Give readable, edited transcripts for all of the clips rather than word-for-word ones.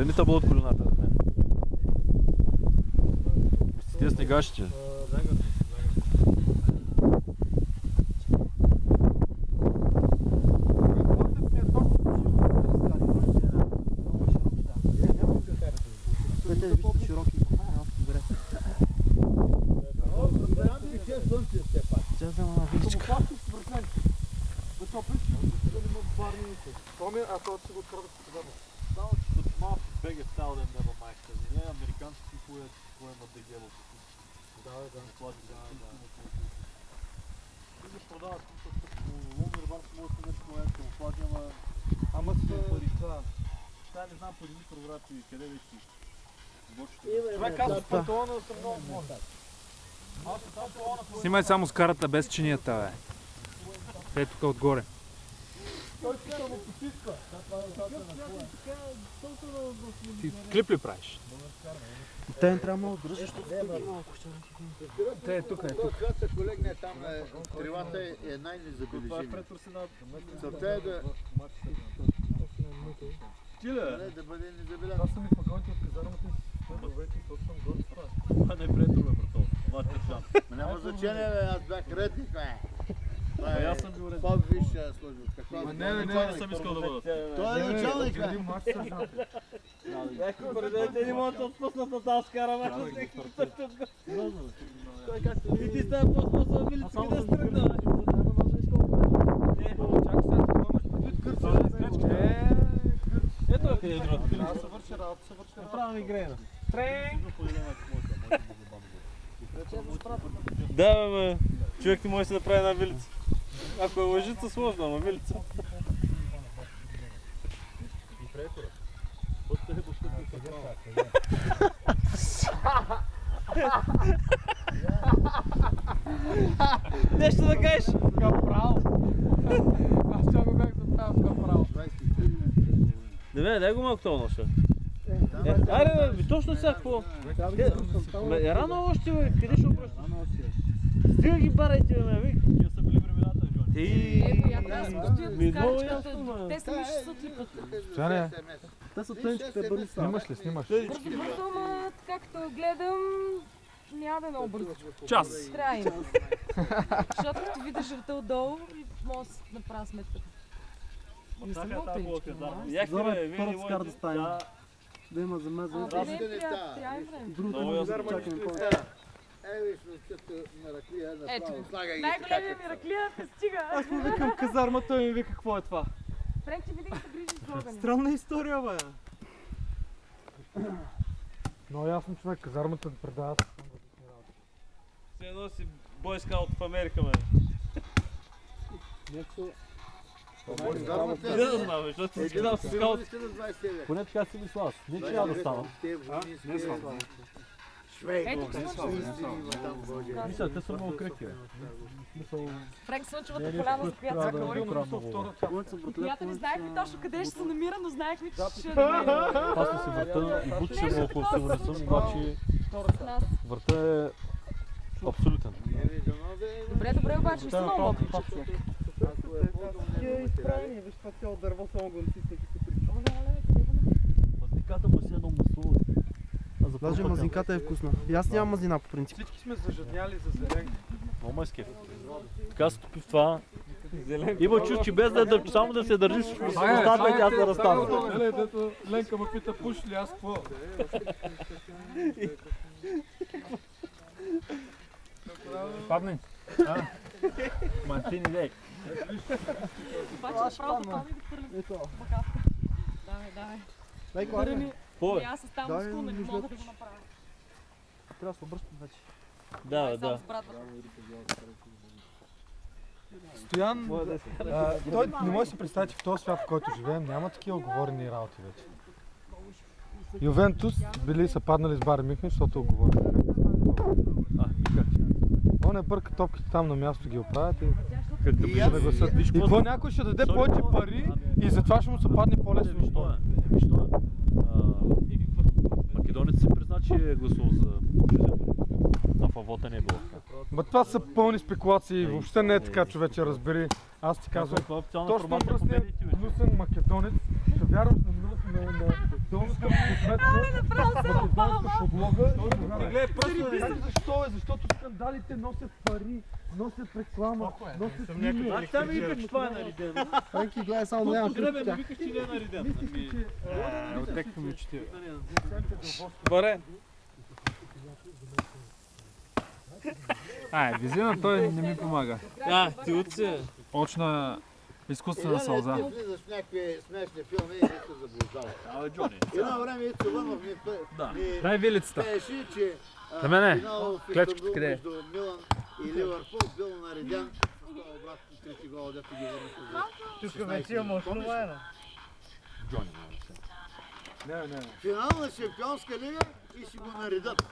Дали та бъдат колената? С тия снегащите. Снимай само с карата без чинията, бе. Е тук отгоре. Ти клип ли правиш? Те не трябва много дръжиш. Те е тук, е тук. Това се колегне там, трилата е най-незабележима. Целта е да... Да бъде незабелен. Аз съм и пагоните от казармата и следовете и точно съм горд това. Това не е претро, бе, брато. Няма значение, аз бях редник, бе. Аз съм бил редник. По-висша служба. Не съм искал да бъда. Той е началник, бе. Те не могат да отпуснат на тази скара, и ти става по-способен били си да стръгна. Ето е къде е другата били. Аз съвърши работа, съвърши работа. Направо ми грена. Тренг! Да, бе, човек не може да си направи една вилица. Ако е лъжица, сложно, ама вилица. Нещо да кажеш? Капрал! Аз това го бях заправил в капрал. Дай го малко това ноша. Аре, бе, точно сега какво? Рано още, бе, къде ще обръщаш? Стига ги барайте, бе, вик. Тия са били времената, Джони. Те сами ще се отлипат. Стояне, Те са тънчките бързи са. снимаш ли, снимаш? Бързо, ама както гледам, няма да е много бързо. Час. Трябва. Защото като видиш ръта отдолу, може да си направя сметката. Не съм много пеничка. Яхте, бе, Първо скар да стане. Да има за мен за Не е приятно, трябва и време. другото не чакаме повече. Виж, често на раклия, Ето, направо слагай ги. най-големия ми раклия те стига. Аз му викам казарма, той ми вика какво е това. Френче, винаги се грижи с огъня. Странна история, бе. Много ясно, човек, казармата да предават. Все едно си бойскаут в Америка, бе. Не да знам, защото си скидал с скаут. Поне така си мисля аз. Не че няма да стана. Не знам. Ето, Мисля, те са много крехки, бе. Френк, слънчевата поляна, за която се говорим. Която не знаехме точно къде ще се намира, но знаехме, че ще намерим. Аз не се върта и бут, че много по-силно не съм, обаче върта е абсолютен. Добре, обаче, не са много мокри. Изправени, виж това цяло дърво, само го натиснах и се прича. Мазниката му си едно масло. Даже мазнинката е вкусна. И аз нямам мазнина по принцип. Всички сме зажадняли за зелен. Много ме скеф. Така се топи в това. Има чуш, че без да само да се държиш в устата и тя се разстава. Дето Ленка ме пита, пуш ли аз какво? Падни. Мантини лек. Обаче направо да падне и да хвърлим бакавка. Давай. Дай клари. И аз оставам с куна, не мога да го направя. Трябва да се обръщам вече. Да, да. Стоян, той не може да си представи, че в този свят, в който живеем, няма такива оговорени работи вече. Ювентус били са паднали с Байер Мюнхен, защото е оговорени. Он не бърка топките там на място ги оправят и ще нагласят. И какво някой ще даде повече пари и затова ще му се падне по-лесно. Македонец се призна, че е гласувал за президента. А в вота не е било. Ма това са пълни спекулации, въобще не е така, човече, разбери. Аз ти казвам, точно мръсният гнусен македонец ще вярваш на долната македонска подлога. Гледай, просто Защо е? Защото скандалите носят пари, носят реклама, носят име. Аз там ми викаш, че това е наредено. Френки, гледай само няма Гребе, не викаш, че не е наредено. Оттеквам и четири. Баре. Визина, той не ми помага. Ти утре. Очна изкуствена сълза. Ти влизаш в някакви смешни филми и се заблуждаваш. Едно време Ицо Вънов ми Дай вилицата. пееше, че На мене. финал в Клечката Истанбул къде е? между Милан и Ливърпул бил нареден с това обратно трети гол, дето ги върнаха за 16. Финал на Шампионска лига и ще го наредат.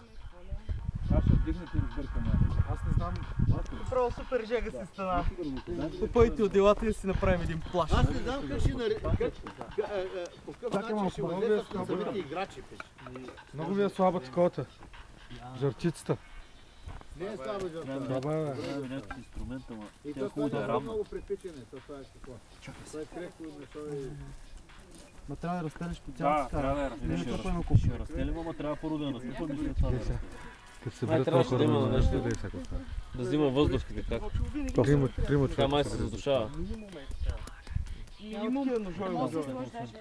Аз не знам. Право супер жега си стана. Попойте от делата и си направим един плаш. Аз не знам как ще наредят. По какъв начин ще го излезат на самите играчи. Много ви е слаба таковата. Жарчицата. Не е слабо за това. Това е. Някакъв инструмент, ама И тя е това хубаво да е е равна. много препичане. Това е какво? Това е крехко месо и... Ма трябва да разстелиш по Да, цялата трябва да скара. Ще разстелим, ама трябва първо да я настъпваме и след това да я разстелим. Като се Май бъдат трябваше хора да има на нещо. нещо, да е всяко става. Да взима въздух или как. Трима Така май човека. се задушава.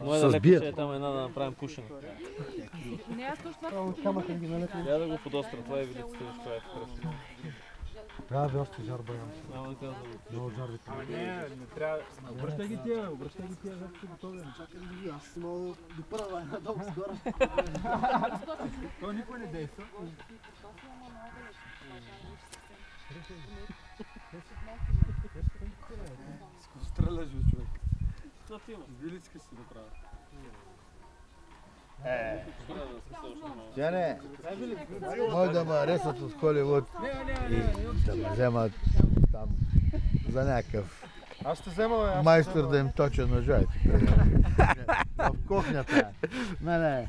Може С да леко, бият. че е там една да направим пушене. Не, аз точно това. Трябва да го подостра, това е вилицата, това е красиво. Трябва да още жар бърнам. Няма да казвам. Много жар ви трябва. Не трябва. Обръщай ги тия, вече са готови. Аз си мога да допърва една долу скоро. Той никой не действа. Стреляш, бе, човек. Вилицка си направя. Тяне, може да ме арестат от Холивуд и да ме вземат там за някакъв Аз ще взема, бе. майстор да им точа ножа. В кухнята. Не.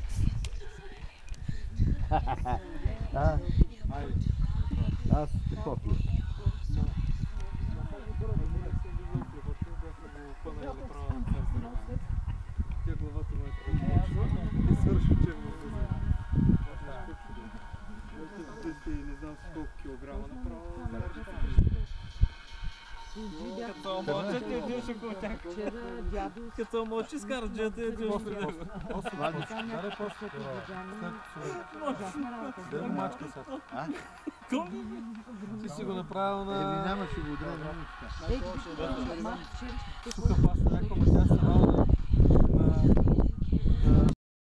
Аз ще копия. Тя главата му е свърши черно. Не знам с колко килограма направо. Като мълча ти отиваш около тях. Като мълчи с карджета и отиваш при него. Даде после да мачка сега. Ти си го направил на... Нямаше го удря. Суха паста, някаква мъжа